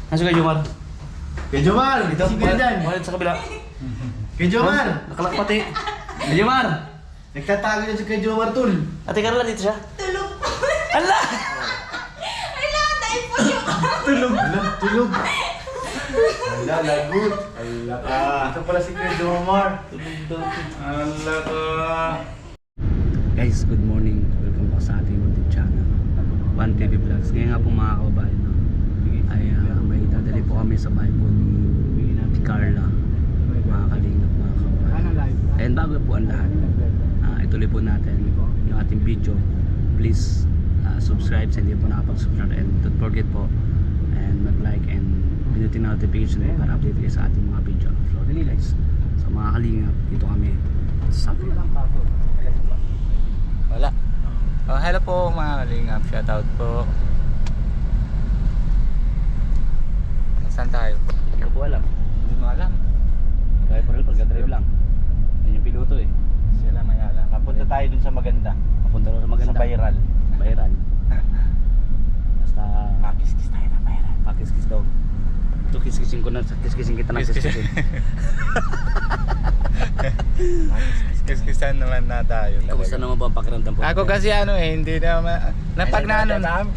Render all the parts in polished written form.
Nasa kay Jomar? Kay Jomar! Dito, Si Kuya Dan! Walid sa kabila. Kay Jomar! Nakalak pati. Kay Jomar! Nagtatago na si Kay Jomar, tol. Ate Carla, dito siya. Tulog po. Ala! Wala, naipon yung... Tulog! Ala, tulog! Ala, lagot! Ala ka! Ito pala si Kay Jomar. Tulog daw. Ala ka! Guys, good morning. Welcome back sa ating YouTube channel, One TV Vlogs. Ngayon nga po mga kababayan, no, ay may dadali po kami sa bahay po ni Ate Carla, mga kalingap, mga kababayan. And bago po ang lahat, ituloy po natin yung ating video. Please subscribe sa hindi po nakapag-subscribe, and don't forget po and mag-like and pinutin na notification para update kayo sa ating mga video upload, guys. So mga kalingap, dito kami sa Wala. Oh, hello po mga kalingap. Shoutout po. Saan tayo? Hindi ko alam. Hindi mo alam. Kaya pa rin pagka-drive lang. Yan yung piloto eh. Sila may alam. Kapunta tayo dun sa maganda. Papunta rin sa maganda. Sa viral. Viral. Basta Pakis-kis tayo na viral. pakis-kis daw. Ito kiss-kissin ko na. Kiss-kissin kita ng kiss-kissin. Kiskisan naman na tayo. Kumusta naman ba ang pakiramdam po? Ako kasi hindi naman pag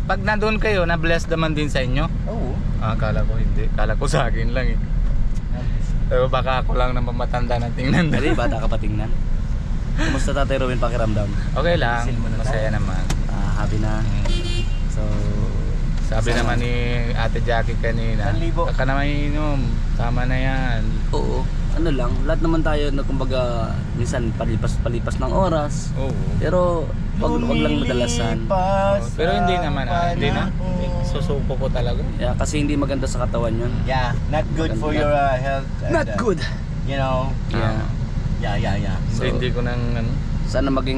pag nandoon kayo, na-bless naman din sa inyo. Oo. Akala ko hindi. Akala ko sa akin lang eh. Pero baka ako lang naman matanda na tingnan. Dali, bata ka pa tingnan. Kumusta Tatay Robin pakiramdam? Okay lang. Masaya naman. Happy na. So, Sabi Sana. naman ni Ate Jackie kanina, 1,000. ka naman inom, tama na yan. oo. Ano lang, lahat naman tayo na kumbaga minsan palipas ng oras. Oo. Pero wag lang madalasan. Pero hindi naman hindi na. Susuko ko talaga. Yeah, kasi hindi maganda sa katawan yun. Yeah, not good for your health. and, Not good. You know. Yeah. Yeah. So, hindi ko nang ano, Sana maging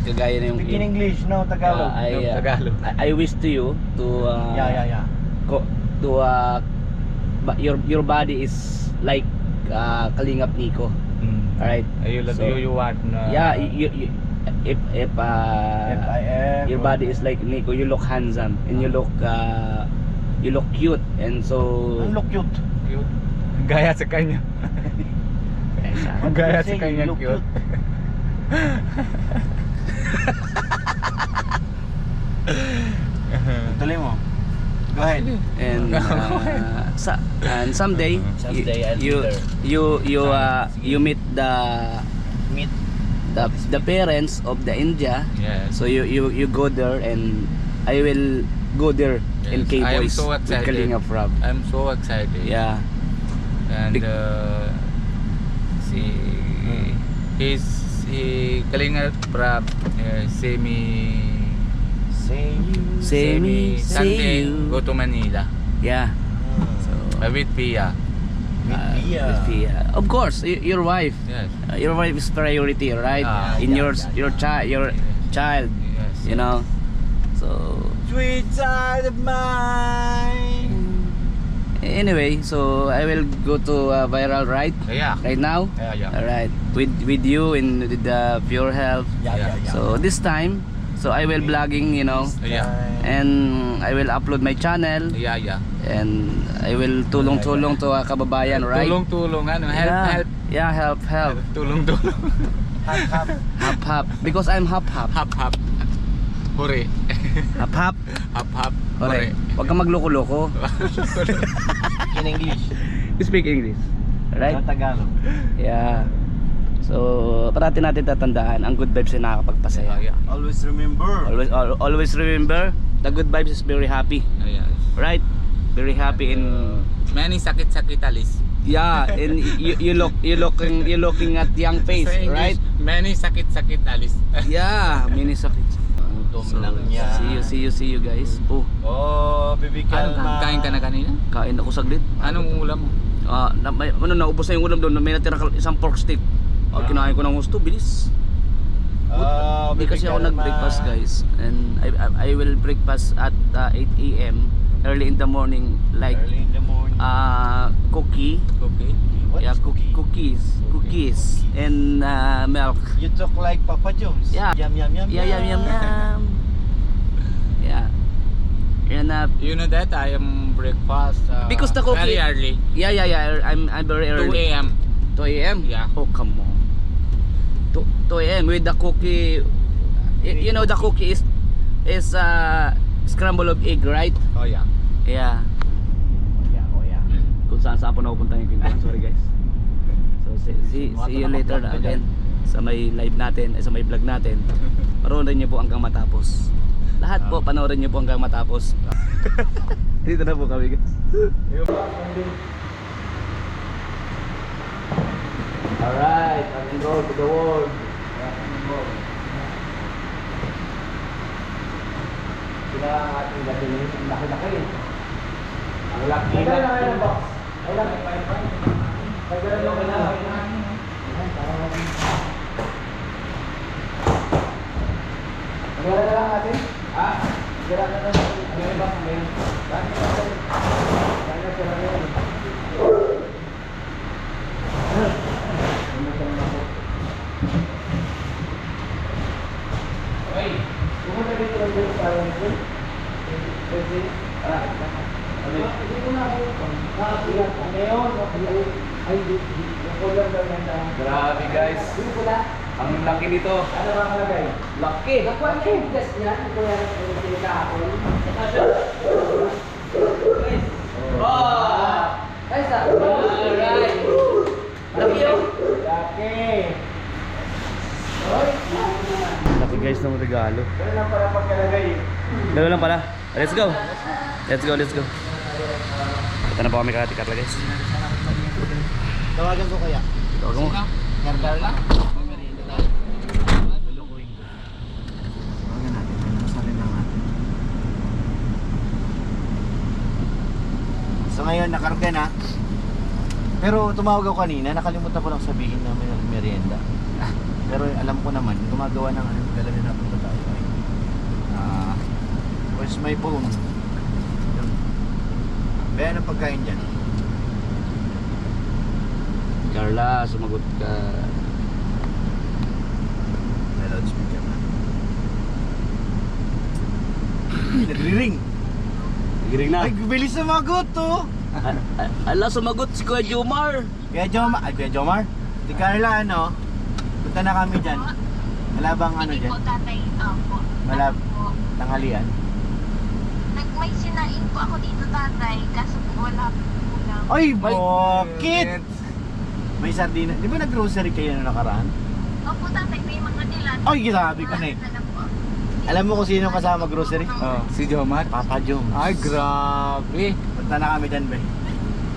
kagaya na yung Speak in English, no Tagalog. yung Tagalog. I wish to you to Yeah. your body is like Kalingap Nico. Alright. So, You want na yeah, if If I am your body is like Nico, you look handsome and you look cute, and so Ang look cute. cute. Gaya sa kanya. Gaya sa Say, kanya look cute. Tuloy mo. Go ahead. and someday, Someday I'll be you there. you meet Meet. the parents of the India. Yes. So you go there, and I will go there in Yes, I am K-Boys so with excited. Kalingap Rob. I'm so excited. Yeah. And Big- he Kalingap Prab see me Say me, say Sunday you. go to Manila Yeah. So with Pia. with Pia. Of course, your wife. Yes. Your wife is priority, right? In your child, Yes. you know. So Sweet side of mine. anyway, so I will go to viral right Yeah. now. Yeah. All right, with you and with the Pure Health. Yeah. So this time, so I will vlogging, you know, Yeah. and I will upload my channel, Yeah. and I will tulong-tulong to kababayan, right? Tulong-tulong ano, help. Yeah, help. Tulong-tulong. Hap. Because I'm hap. Hap. Hore. Hap. Hap. Correct. Huwag kang magloko-loko. In English. You speak English, right? No Tagalog. Yeah. So, parati natin tatandaan, ang good vibes ay nakakapagpasaya. Yeah. Always remember. Always remember, the good vibes is very happy, Yeah. right? Very happy in Many sakit-sakit alis. yeah, and you looking at young face, Sa English, right? Many sakit-sakit alis. Yeah, mini sakit. Gutom lang yan. See you guys. Oh, Oh, baby Kain ka na kanina? kain ako saglit. Anong ulam mo? Naubos na yung ulam doon, may natira isang pork steak. Kinain ko ng gusto, bilis. Hindi kasi ako nag-breakfast, guys, and I will breakfast at 8 AM early in the morning, like Early in the morning. cookie, Okay. What is cookie? cookies and milk. You talk like Papa Jones. Yeah. Yum. Yeah. Yeah. And You know that I am breakfast Because the cookie- very early. yeah, I'm very 2 early. a.m. 2 a.m. Yeah. Oh, come on. 2 a.m. with the cookie. You know the cookie is scramble of egg, right? Oh yeah. Yeah. Kung saan po napupunta yung King Kong. Sorry guys. So see you later again sa may live natin, sa may vlog natin. Panoorin niyo po hanggang matapos. Lahat po panoorin niyo po hanggang matapos. Dito na po kami guys. Alright, I can go to the world. Sila ang ating gatinis, ang laki-laki. Ang laki na. Ay lang, pagkaroon lang na. Magkala na lang natin? Ha? Magkala na lang natin. Ngayon ba? Ngayon? Bakit natin? Kaya sila ngayon. Hey! Pumunta dito lang dito para nito. Pwede? Hindi ko na ako nakapilat. Ngayon, ay, yung kulang daw yan tayo. Grabe guys. Ang laki nito. Ano ba kalagay? Laki. Nakuha niya yung gas niya. Ito yan yung kahapon. Oh! Guys, alright. Laki yun. Laki. Laki guys ng regalo. Ganun lang pala pagkalagay. Ganun lang pala. Let's go. Let's go, let's go. Ito na po kami kati Carla guys. Tawagan ko kaya. Tawagan mo. Carla lang. Tawagan natin. Masarin lang natin. So ngayon, nakarga na. Pero tumawag ako kanina, nakalimutan ko lang sabihin na may merienda. Pero alam ko naman, gumagawa ng ano, dala na napunta tayo. Where's my phone? Yun. Kaya anong pagkain dyan? Carla, sumagot ka. May loudspeaker na. Nagri-ring! Giring na. Ay, bilis sumagot to! Ala, sumagot si Kuya Jomar. Kuya Jomar? Di Carla, ano? Punta na kami dyan. Wala bang ano Hindi dyan? po tatay. Opo. Wala Ano po? tanghalian? May sinain po ako dito tatay. Kaso po wala po ulam. Ay, bakit? May sardina. Di ba nag-grocery kayo na nakaraan? Opo tatay, may mga dilat. Ay, sabi ko na eh. Alam mo kung sino kasama grocery? Oh, si Jomar. Papa Joms. Ay, grabe. Punta na kami dyan, be.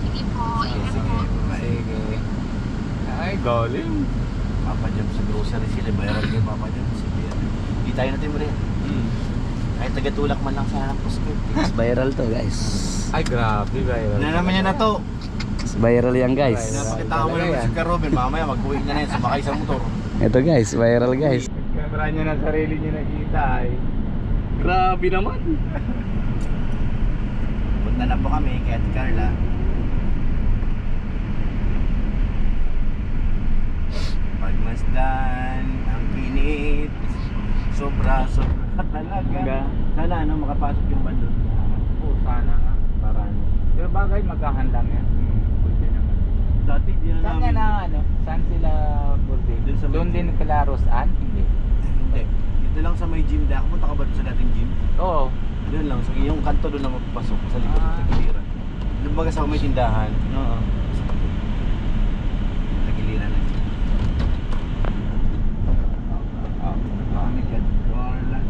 Sige po, ingat po. Sige. Ay, galing. Papa Joms sa grocery sila. Bayaran kay Papa Joms. Sige. Hindi tayo natin mo rin. Kahit tagatulak man lang sa posko. It's viral to guys. Ay, grabe. Viral. Na naman yan na to. It's viral yan guys. Napakita mo naman si Karobin. Mamaya mag-uwi na yan. Sumakay sa motor. Ito guys, viral guys. Kamera niya ng sarili niya nakita ay. Grabe naman. Punta na po kami kay Ate Carla. Pagmasdan, ang init. Sobra talaga. Sana ano, makapasok yung bando. Oo, sana nga. Para ano. Pero bagay maghahanda nga. Pwede naman. Dati di na Saan nga na ano? Saan sila birthday? Doon sa may Doon gym. din kila Rosan? Hindi. Hindi. Dito lang sa may gym. Pumunta ka ba doon sa dating gym? Oo. Doon lang. Yung kanto doon na magpasok sa likod Ah. sa giliran. Doon baga sa may tindahan. Oo. Sa giliran lang. Kami kay Carla.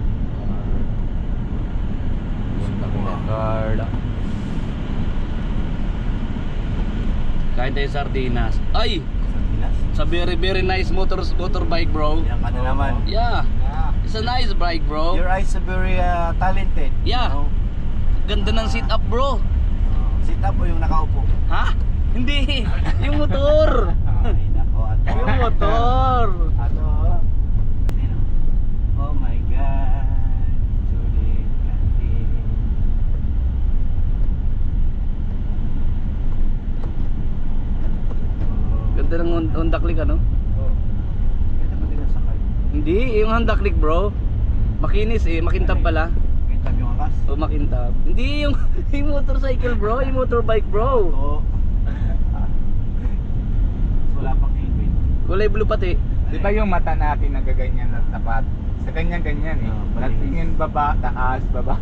Carla. Kain tayo sardinas. Ay! Sardinas. Sa very nice motorbike bro. Yan ka na naman. Yeah. It's a nice bike bro. Your eyes are very talented. Yeah. You know? Ganda ng sit up bro. Sit up o yung nakaupo? Ha? Hindi. Yung motor. Ay, nako. Ato. Yung motor. Ato. Oh my God. Julie Cantin. Ganda ng Honda Click ano? Oh. Ito ba din nasakay? Hindi, yung Honda Click bro. Makinis eh, makintab pala. Kintab yung angkas. O makintab. Hindi yung, yung motorcycle bro, yung motorbike bro. Oo. Wala pang helmet. Kulay blue pati. Di ba yung mata natin nagaganyan na tapat? Sa ganyan-ganyan eh. Oo, malinis. Natingin baba, taas, baba.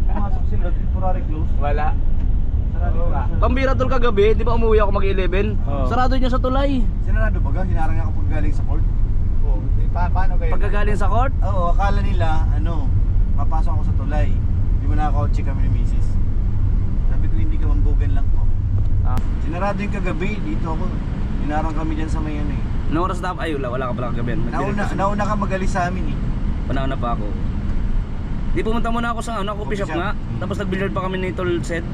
Pumasok sila, temporary close. Wala. Sarado ka. Pambira tol kagabi, di ba umuwi ako mag-11? Oo. Sarado niya sa tulay. Sinarado ba ga? Hinarang niya kapag galing sa court? Oh, paano kayo? Pagkagaling sa court, Oo, akala nila, mapasok ako sa tulay. Hindi mo nakakotse kami ni misis. Sabi ko, hindi ka mambugan lang po. Ah. Sinarado yung kagabi, dito ako. Hinarang kami dyan sa may ano eh. anong oras na? Ay, wala ka pala kagabi. Nauna ka magalis sa amin eh. Panahon na pa ako. Di pumunta muna ako sa coffee shop nga. Mm. Tapos nag-billiard pa kami ni Tol Seth.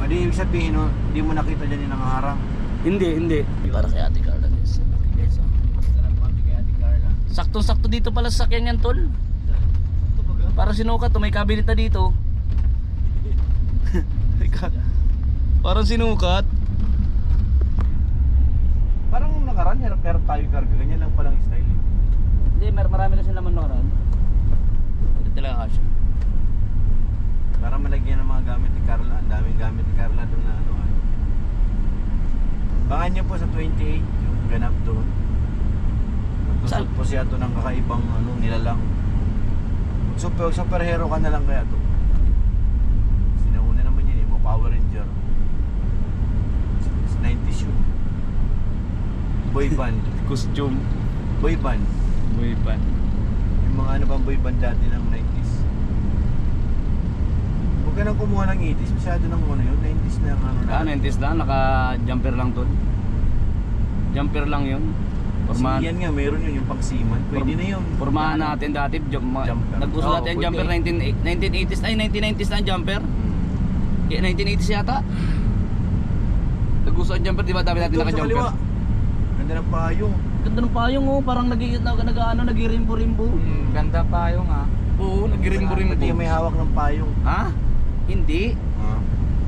O di ibig sabihin, hindi mo nakita dyan yung nangaharang. Hindi. Para kay Ate Carla guys. Saktong-sakto dito pala sa sakyan yan Tol. Ito ba ga? Para sinukat to, may cabinet na dito. Parang sinukat. Parang nung nakaraan, hirap tayo karga. Ganyan lang palang style eh. Hindi, marami kasi laman nakaraan. Ito talaga kasya. Para malagyan ng mga gamit ni Carla. Ang daming gamit ni Carla doon na ano. Bangan niyo po sa 28, yung ganap doon. Saan? Magtusot po siya to ng kakaibang nilalang. Superhero ka na lang kaya to. Sinauna naman yun yung mga Power Ranger. 90s yun. Boy band. Costume. Boy band. Boy band. Yung mga ano bang boy band dati ng 90s. Huwag ka nang kumuha ng 80s. Masyado ng yun. 90s na yung ano na. 90s na, naka-jumper lang Tol. Jumper lang yun. Formahan. Yan nga, meron yun yung pang-seaman. Pwede na yun. Formahan natin dati, Jumper. nag-uso Oo, natin ang pwede. jumper 1980s, ay 1990s na ang jumper. Kaya 1980s yata. Nag-uso ang jumper, di ba? Dami natin Ito, sa naka-jumper. kaliwa. Ganda ng payong. Ganda ng payong oh, parang nag-rimbo-rimbo. Ganda pa yung Oo, nag-rimbo-rimbo. Pati may hawak ng payong. Ha? Hindi.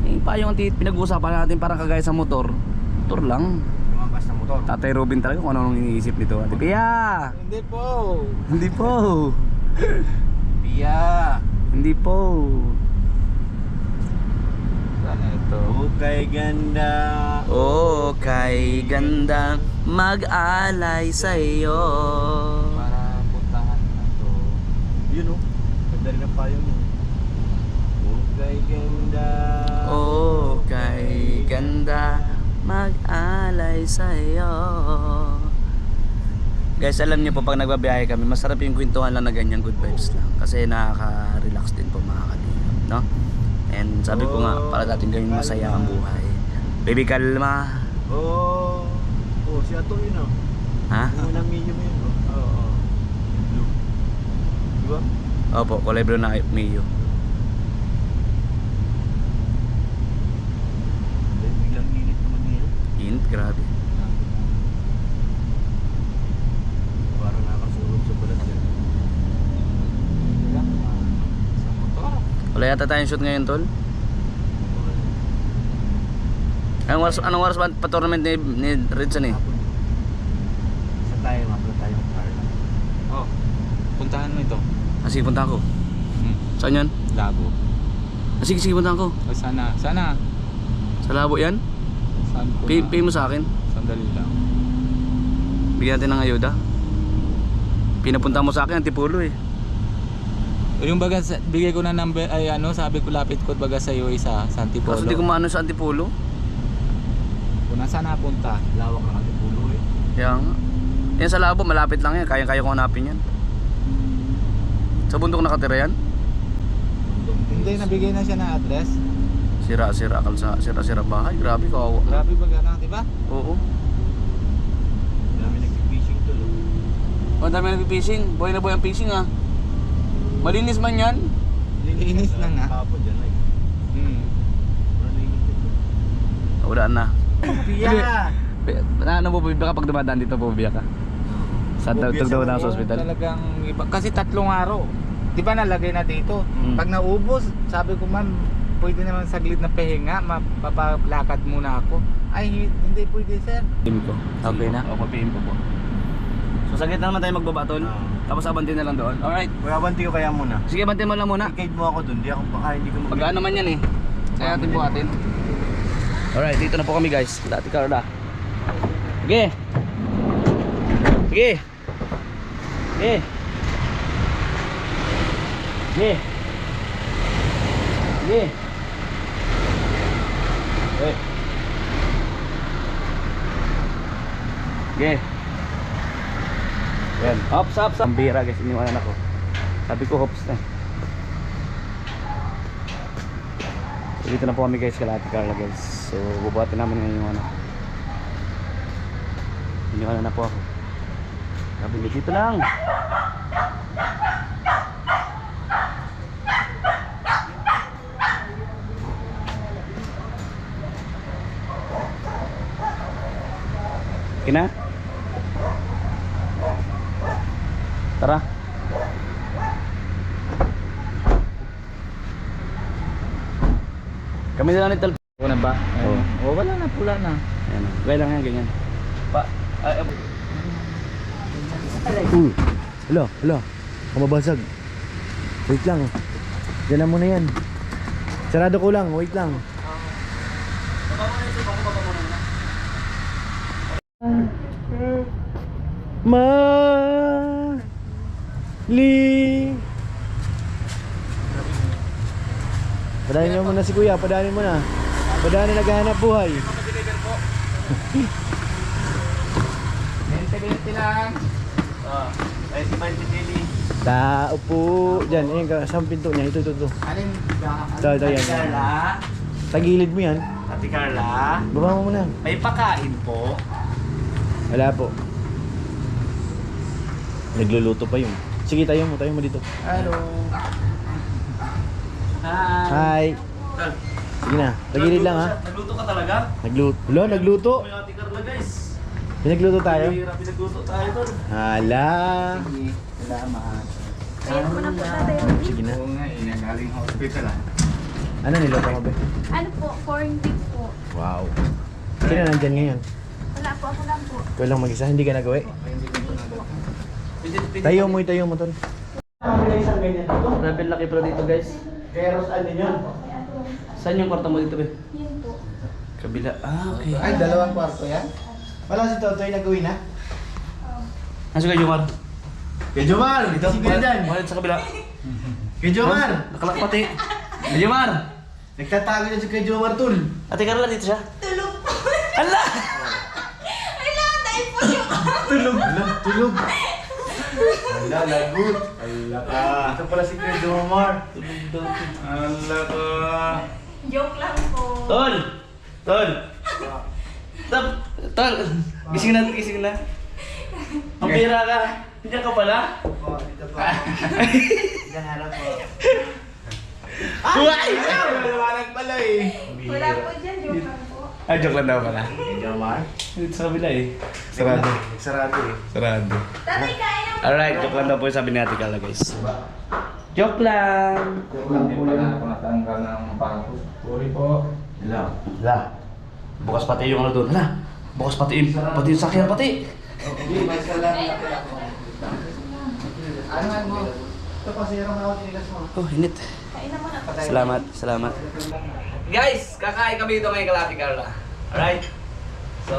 Yung payong ang pinag-uusapan natin parang kagaya sa motor. Motor lang. Yung angkas ng motor. Tatay Robin talaga kung anong iniisip nito. Ate Pia! Hindi po. Hindi po. Pia. Hindi po. Sana ito. Okay, ganda. Oh, kay ganda mag-alay sa'yo. Para puntahan na to. Yun oh. Ganda rin ang payong yun. Okay, ganda. Oh, kay ganda mag-alay sa'yo. Guys, alam niyo po pag nagbabiyahe kami, masarap yung kwentuhan lang na ganyan, good vibes lang. Kasi nakaka-relax din po mga kalingap, no? And sabi ko nga, para natin gawing masaya ang buhay. Baby, kalma. Oh. Oh, si Ato yun oh. Ha? Yung unang medium yun oh. Oo. Blue. Diba? Opo, kulay blue na Mio. Biglang init naman ngayon. Init, grabe. Parang nakasulog sa balat yan. Sa motor. Wala yata tayong shoot ngayon, tol. Anong oras ba pa-tournament ni Redson eh? Sa tayo, mapula tayo ng Carla. Oh. Puntahan mo ito. Sige, punta ako. Saan yan? Labo. Sige, punta ako. O sana. Sa labo yan? Saan ko Pay mo sa akin. Sandali lang. Bigyan natin ng ayuda. Pinapunta mo sa akin, Antipolo eh. O yung baga, bigay ko na number, ay sabi ko lapit ko baga sa iyo isa, sa Antipolo. Kaso di ko maano sa Antipolo. Kung nasaan napunta? Lawak ng Antipulo eh. Kaya nga. Yan sa labo, malapit lang yan. Kaya ko hanapin yan. Sa bundok nakatira yan? Hindi, nabigay na siya ng address. Sira-sira bahay. Grabe, kawawa. Grabe ba gano'n, di ba? Oo. Dami nag-fishing to no? Ang dami nag-fishing. Buhay na buhay ang fishing ah. Malinis man yan. Linis na nga. Tapo dyan like. Wala linis dito. Wala na. Pia! Ano mo bibigyan ka pag dumadaan dito po bibigyan ka? Sa tugdaw na sa ospital? Talagang iba. Kasi 3 araw. Di ba nalagay na dito? Mm. Pag naubos, sabi ko ma'am, pwede naman saglit na pahinga, mapapalakad muna ako. Ay, hindi pwede sir. Pim ko. Okay na? O, papim ko po. So sa gitna naman tayo magbaba tol. Tapos abantin na lang doon. Alright. Kuya, banti ko kaya muna. Sige, abantin mo lang muna. Guide mo ako dun, baka hindi ko Pag ano man yan eh. Kaya atin po atin. Alright, dito na po kami guys. Dati Carla. Sige. Sige. Sige. Sige. Sige. Eh. Sige. Yan. Hops, hops, hops. Ang bira guys, iniwanan ako. Sabi ko hops na. So, dito na po kami guys, kala Ate Carla guys. So bubuhatin namin ngayon yung ano. Iniwanan na po ako. Sabi ko dito lang. Kina? Tara. Kami na lang ni Talpo. Ako na ba? Oo. Oh, wala na, pula na. Ayan. Gaya lang yan, ganyan. Pa. Hala, hala. Kumabasag. Wait lang. Diyan na muna yan. Sarado ko lang, wait lang. Mali. Padanin nyo muna si kuya, padanin mo na. Padanin naghahanap buhay. 20 lang. Ay, si Manti Dili. Tao po. Diyan, ayun, saan pinto niya? Ito. Alin? Ito, yan. Tagilid mo yan. Ate Carla, Baba mo muna. may pakain po. Wala po. Nagluluto pa yun. Sige, tayo mo dito. Hello. Hi. Sige na, tagilid lang ha. Nagluto ka talaga? Nagluto. Kami Ate Carla guys. Pinagluto tayo. Pinagluto tayo tol. Hala. Salamat. Ayan po na po tatay. Sige na. Oo nga, galing hospital ah. Ano niluto mo ba? Ano po, corn beef po. Wow. Sino nandyan ngayon? Wala po, ako lang po. Ikaw lang mag-isa, hindi ka nagawi. Tayo mo tol. Isang ganyan dito. Grabe laki pala dito guys. Kaya Rosan din yun. Saan yung kwarto mo dito be? Yun po. Kabila. Ah, okay. Ay, dalawang kwarto yan? Wala si Totoy nagawin ha? Nasa kayo Jomar? Kay Jomar! Dito si Kuya dyan. Walit sa kabila. Kay Jomar! Nakalak pati. Kay Jomar! Nagtatago dyan si Kay Jomar tol. Ate Carla dito siya? Tulog po. Ala! Wala, dahil po yung... Tulog. Hala, lagot. Ito pala si Kay Jomar. Tulog daw. Ala ko. Joke lang po. Tol! Tol! Tol! Gising na. Ang pira ka. Diyan ka pala? Dito po. Diyan harap po. Uy! Maliwanag pala eh. Wala po dyan, joke lang po. Ah, joke lang daw pala. Kay Jomar? Dito sa kabila eh. Sarado. Sarado eh. Sarado. Tatay, kain na po. Alright, joke lang daw po yung sabi ni Ate Carla guys. Joke lang! Hindi pa na ako natanggal ng pangkos. Sorry po. Hala. Bukas pati yung ano doon. Hala! Bukas pati yung sakyan pati! Hindi, mas ka lang. Ano nga mo? Ito pa sirang ako tinigas mo. Oh, init. Kain na muna po. Salamat. Guys, kakain kami dito ngayon kay Ate Carla. Alright? So,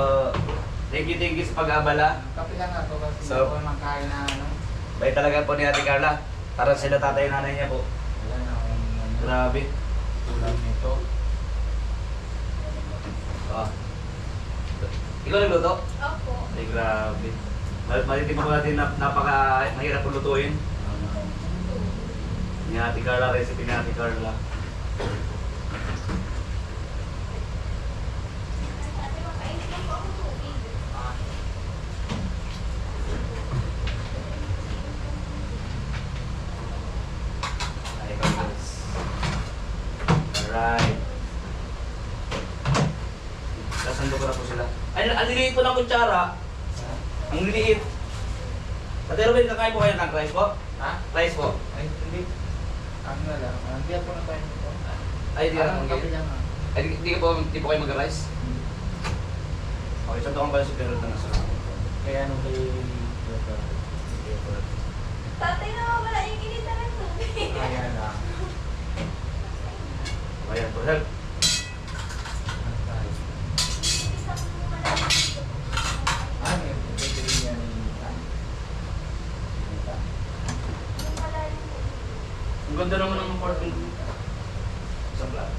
thank you sa pag-abala. Kape lang ako kasi So- ako makain na ano. Bay talaga po ni Ate Carla. Para sila tatay nanay niya po. Wala na akong Grabe. tulad nito. Oh. Ikaw nagluto? Opo. Ay, grabe. Malitin po natin mahirap po lutuin. Ni Ate Carla, recipe ni Ate Carla. Ate, makain lang po ako tubig. Ay, guys. Alright. Sasando ko na po sila. Ay, ang liliit po ng kutsara. Ang liliit. Ate Robin, kakain po kayo ng rice po? Ha? Rice po. Ay, hindi. Ano na lang. Hindi ako na tayo nito. Ay, di na Kape lang ah. Ay, di po kayo mag-rice? Okay, sandukan pala si Pero na nasa. Kaya ano kay Tatay na wala yung kinita ng tubig. Ayan na. Ayan, to help. Isang malalim dito. Ano yung pwede rin yan? Yung malalim dito. Ang ganda naman ng parking. Sa plat.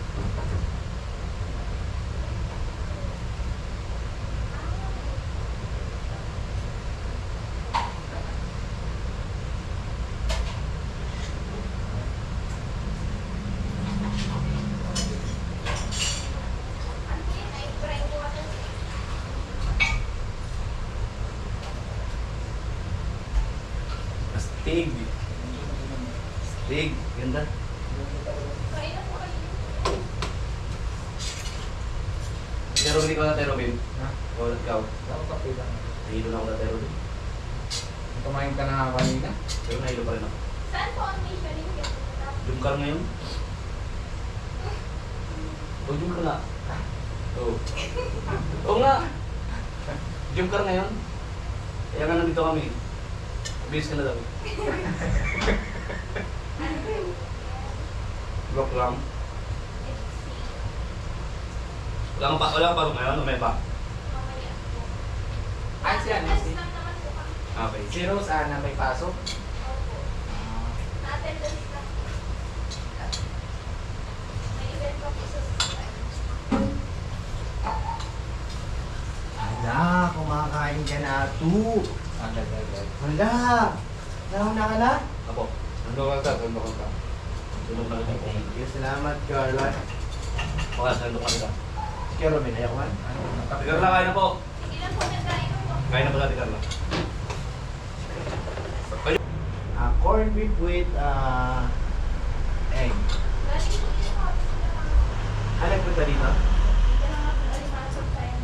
Ano yun? Ay, try ko water. Astig. Astig. Ganda. Try na po kayo. Pero hindi ko na tayo, Robin. Ha? O, ikaw. Ako kape lang. Nahilo na ako na tayo, Robin. Kumain ka na kanina? Pero nahilo pa rin ako. Saan po ang measuring? Zoom car ngayon? O, zoom car na. Oo. Oo nga. Zoom car ngayon. Kaya nga nandito kami. Bis ka na daw. Block lang. Wala kang parang ngayon o may pa? Mamaya po. Ay, siya, Test si- lang naman po kami. Okay. Si Rose, na may pasok? Opo. Na-attendance lang po. May event pa po sa Hala, kumakain ka na ito. Agad-agad. Hala, nauna ka na? Apo. Ando ka. Tulog na rin. Thank you, salamat Carla. Baka sa ito kanila. Si Robin, ayaw man? Ate Carla, kain na po. Sige lang po, nagkain po. Kain na po sa Ate Carla. Corned beef with egg. Galing po dito po. Ano punta dito? Dito na nga po, alimasok tayo.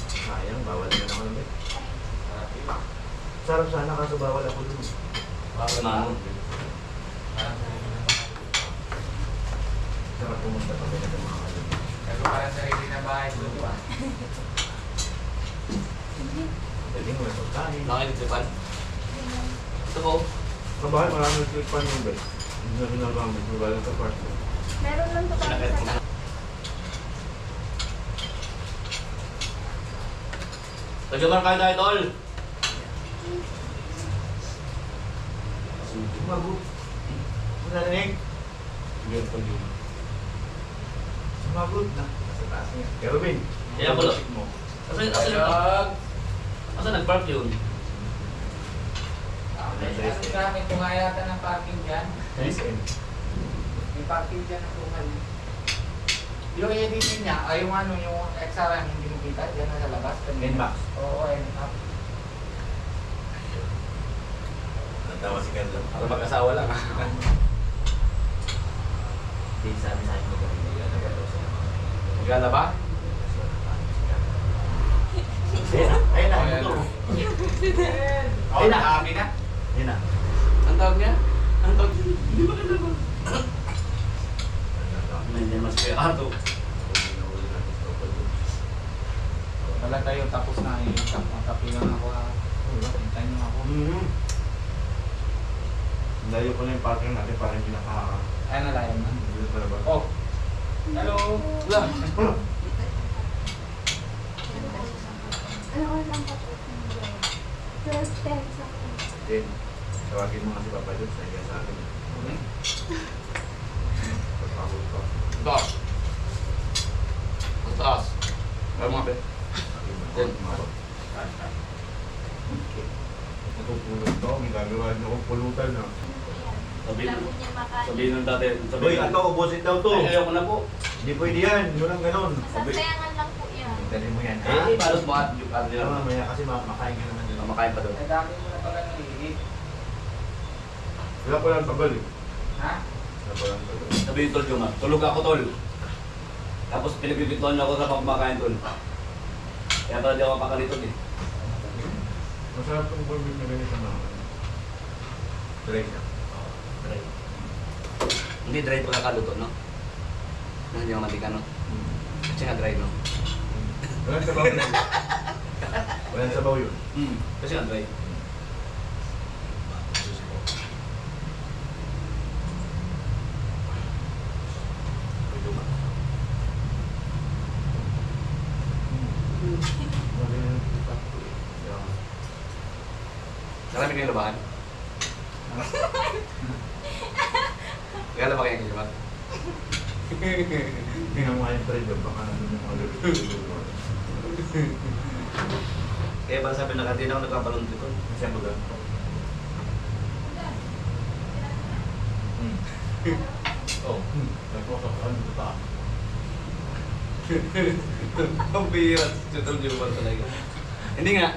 Sayang, bawal na naman ulit. Sarap sana kaso bawal ako dun. Bawal na. Sarap pumunta pa rin ng mga kalun. Pero para sa sarili na bahay, doon pa. Pwede mo yung pagkain. Nakakilipan. Ito po. Sa bahay, maraming nagkilipan yung bed. Hindi na ginagamit. Magaling sa part. Meron lang po kami Sinakit ko sa na. Tadyuman kayo tayo, tol. Sumagot. Narinig? Hindi ang pag-yun. Sumagot na. Nasa taas niya. Kaya Robin, Kaya pala. mo. Asa nag-park yun? Ano gamit ko nga yata ng parking dyan? SM. May parking dyan ng tumal. Yung editing niya, ay yung ano, yung extra hindi mo kita, dyan na sa labas. Inbox. Oo, and up. Natawa si Carla. Ako mag-asawa lang. Hindi sabi sa akin ko kanina yan. Nagalaw siya. Magana ba? Ayun na. Ayan Ito. Oh, Ayun na. dami na. Ayun na. Ang tawag niya? Ang tawag niya? Hindi ba kailan ba? Hindi mas kaya ato. Wala tayo tapos na yung kape lang ako. Hintayin niyo ako. Layo ko na yung parking natin para hindi nakaka... Ay, nalayan na. Hindi na pala ba? Oh, hello. Wala. Ano ko lang po po? 12 times ako. Then, tawagin mo nga si Papa Diyos. Nahiya sa akin. Pagpagod ko. Taas. Ang taas. Kaya mga be. Then, marot. Natutulog to. May gagawa niyo akong pulutan na. Sabihin Alam mo. mo niya makain. Sabihin ng dati. Uy, ato, ubusin daw to. Ay, ayaw ko na po. Hindi pwede yan. Yun ang ganon. Masasayangan lang po yan. Dali mo yan. Eh, palos mo at yung ano Hindi nila. naman mamaya kasi makain ka naman dito. Makain pa doon. Ay, dami mo na pala nalilip. Wala ko lang tagal eh. Ha? Wala ko lang tagal. Sabihin tol yung tulog ako tol. Tapos pinagbibituan ako sa pagmakain tol. Kaya pala di ako pakalito eh. Masarap tong corned beef na ganito na. Dry siya. Dry. Hindi dry pagkakaluto, no? Na hindi ako matika, no? Kasi nga dry, no? Walang sabaw yun. Walang sabaw yun. Kasi nga dry. Marami kayong labahan? Kaya ba kayo labahan? Hindi nga mga yung friend, baka namin yung mga Kaya ba sabi na kanina ako nagkabalon dito? Siya mo lang. Oh, nagpapakakaan dito ta. Ang bihira si Chutol Jumar talaga. Hindi nga.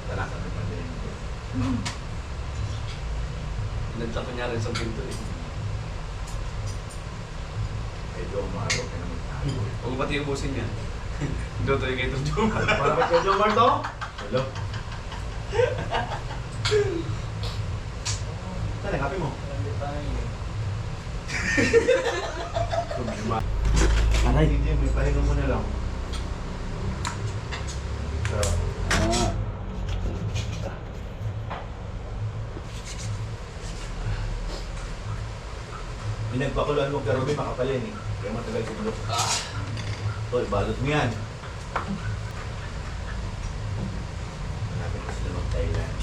Talaga may pandemya. Nagtaka niya rin sa pinto eh. Medyo umaro ka naman tayo. Huwag mo pati ubusin niya. Doon tayo kay Chutol Jumar. Para ba kayo Jomar to? Hello? Saan ang kape mo? Aray, hindi. May pahinga mo na lang. So, pinagpakuluan mo ka Ruby, makapalin eh. Kaya matagal kumulok. Tol, balot mo yan. Malapit na sila mag-Thailand.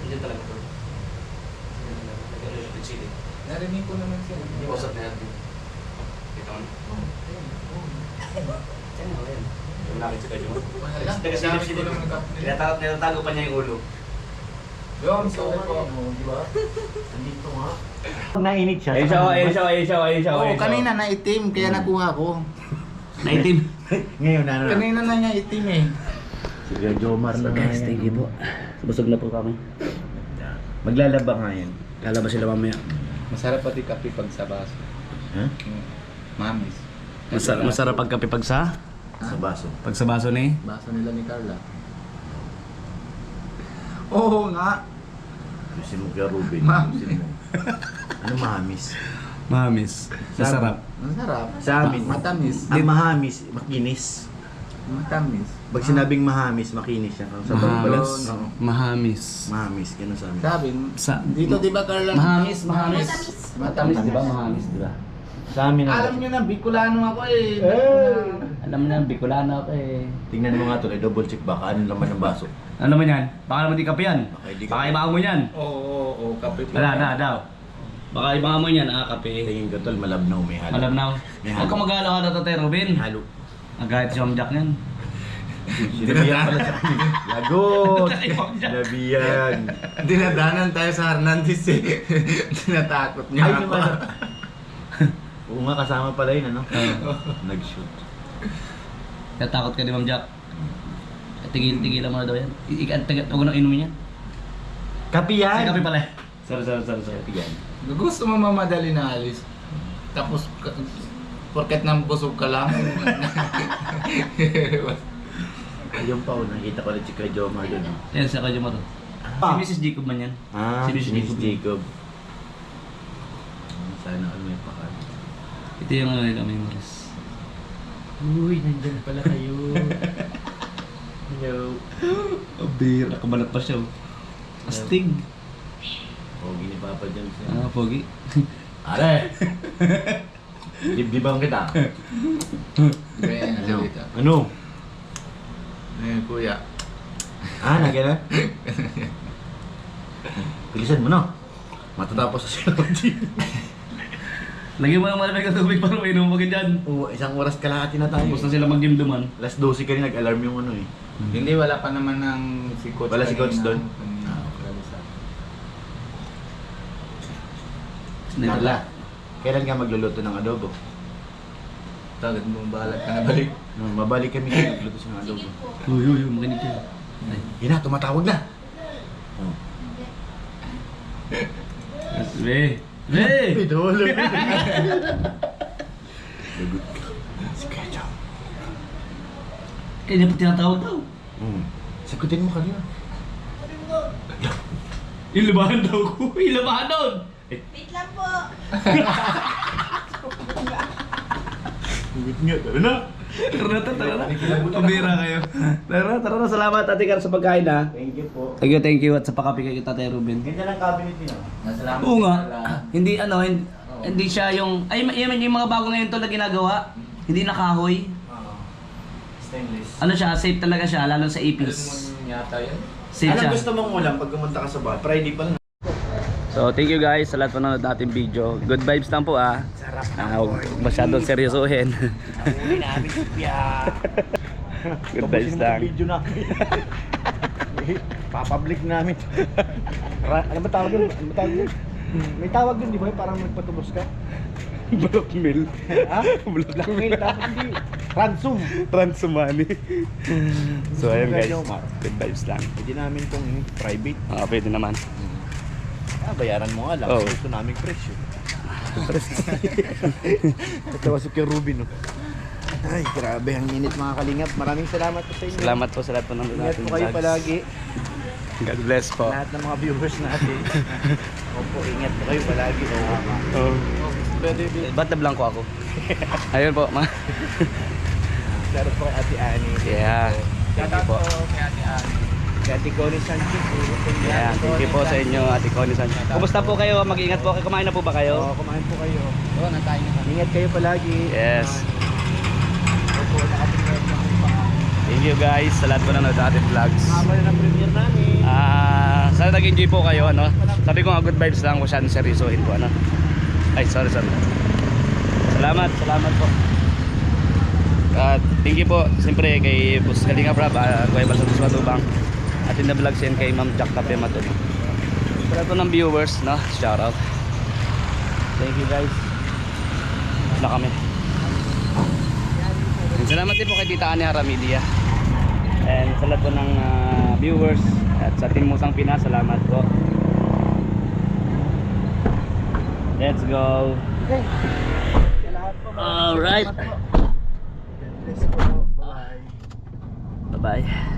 Hindi talaga to. Chili. Narinig ko naman siya. Hindi usap na natin. Ito ano? Yan o yan. Yung nakit si Kajuma. Wala lang. Taga-silip-silip. Dami ko lang nagkapit. Tinatago pa niya yung ulo. Yung, sorry po. Di ba? Nandito nga. Pag nainit siya. Oo, kanina na itim, kaya nakuha ko. Naitim. Ngayon, ano na? Kanina na niya itim eh. Sige, Jomar na nga yan. thank you po. Busog na po kami. Maglalaba nga yan. Lalabas sila mamaya. Masarap pati kape pag sa baso. Ha? Mamis. Masarap pagkape pag sa? Sa baso. Pag sa baso ni? Baso nila ni Carla. Oo nga. Gusto mo kaya Ruben. Mami. Gusto mo. Ano mahamis? Mamis. Masarap. Masarap. Sa amin. Matamis. Ang mahamis, makinis. Matamis. Pag sinabing mahamis, makinis siya. Sa Mahamis. Oo. Mahamis. Mahamis, ganun sa amin. Sabi, Sa- dito di ba Carla? Mahamis. Matamis, di ba? Mahamis, di ba? Sa amin Alam nyo na, Bicolano ako eh. Alam mo na, Bicolano ako eh. Tingnan mo nga ito, double check baka ano naman ng baso. Ano naman yan? Baka naman di kape yan. Baka di kape. Baka ibangan mo yan. Oo, kape. Wala daw. Baka ibangan mo yan, kape. Tingin ko tol, malabnaw may halo. Malabnaw. May Huwag ka halo. mag-aalaw ka na to, Robin. Halo. Agahit si Om Jack yan. Sinabihan pala sa akin. Lagot! Sinabihan. Dinadanan tayo sa Hernandez eh. Tinatakot niya Ay, ako. naman. Oo nga, kasama pala yun, ano? Nag-shoot. Natakot ka ni Ma'am Jack. Tigil-tigilan mo na daw yan. Huwag nang inumin yan. Kapi yan! Ay, kape pala. Sorry. Kapi yan. Gusto mo mamadali na alis. Tapos, porket nang busog ka lang. Ayun pa, nakita ko ulit si Kuya Jomar doon. Yan, sa kadyo mo to. Si Mrs. Jacob man yan. Ah, Si si Mrs. Mrs. Jacob. Sana all may pakal. Ito yung ano nila, memories. Uy, nandyan pala kayo. Hello. Abir. Nakabalat pa siya. Astig. Pogi ni Papa dyan siya. Pogi. Are! Dibdibang kita. Kaya Ano? salita. Ano? Kuya. Ah, nagana? Bilisan mo na. Matatapos sa silong Lagyan mo ng malamig na tubig para mainom mo dyan. Oo, isang oras kalahati na tayo. Tapos na sila mag-gimduman. Alas 12 ka rin nag-alarm yung ano eh. Hindi, wala pa naman ng si Coach. Wala si Coach doon? Kanina. Carla, kailan ka magluluto ng adobo? Tagad mo, balag ka na balik. Mabalik kami sa magluto sa adobo. Uy, makinig kayo. Yun na, tumatawag na. Oh. Be! Be! Tulog. Lagot ka. Si Kuya Jom. Kaya niya pa tinatawag daw. Sagutin mo kanina. Ilabahan daw ko. Ilabahan doon! Wait lang po. Balik nyo. Tara na. Pabira kayo. Tara na. Salamat Ate Carla sa pagkain ha. Thank you po. Thank you at sa pakapi kay Tate Ruben. Ganyan ang cabinet niyo. Nasalamat Oo nga. pala. Hindi siya yung yung mga bago ngayon to na ginagawa. Hindi na kahoy. Stainless. Ano siya, safe talaga siya lalo sa ipis. Alam mo yata yun? Safe Anong siya. gusto mong ulam pag pumunta ka sa bahay? Friday pa lang. So thank you guys sa lahat pa nanonood natin video. Good vibes lang po ah. Sarap Huwag masyadong seryosohin. Huli namin siya. Good vibes lang. Video namin. Papublic namin. Ano ba tawag yun? Ano ba tawag yun? May tawag yun, di ba? Parang magpatubos ka. Blackmail. Ha? Blackmail. Tapos hindi. Ransom. Ransom money. So ayun guys. Ganyan, Mar. Good vibes lang. Pwede namin itong private. Pwede naman. Bayaran mo nga lang. Oh. Gusto naming presyo. Ito si Kuya Ruben. No? Ay, grabe ang init mga kalingap. Maraming salamat po sa inyo. Salamat po sa lahat po ng Ingat natin. po kayo vlogs. palagi. God bless po. Lahat ng mga viewers natin. Opo, ingat po kayo palagi. Oh. Ba't na-blanco ako? Ayun po. Laro po kay Ate Ani. Yeah. Thank you po. Kay Ate Ani. Kay Ate Connie Sanchez. Yeah, thank you po sa inyo, Ate Connie Sanchez. Kumusta po kayo? Mag-ingat po kayo. Kumain na po ba kayo? Oo, kumain po kayo. Oo, natayo na. Ingat kayo palagi. Yes. Opo, nakatingin po pa. Thank you guys sa lahat po ng nanonood sa ating vlogs. Haba na ng premiere namin. Sana nag-enjoy po kayo, ano? Sabi ko nga good vibes lang, masyadong seryosohin po, ano? Ay, sorry. Salamat po. At thank you po, siyempre kay Boss Kalinga Prab, Kuya Balsatos Matubang, at in the vlogs yan kay Ma'am Jack Cafe Matubang. Sa lahat po ng viewers, no? Shout out. Thank you guys. Na kami. And salamat din po kay Tita Ani Haramidia. And sa lahat po ng viewers at sa Team Musang Pinas, salamat po. Let's go. Okay. Sa lahat po. Alright. Bless po. Bye. Bye-bye.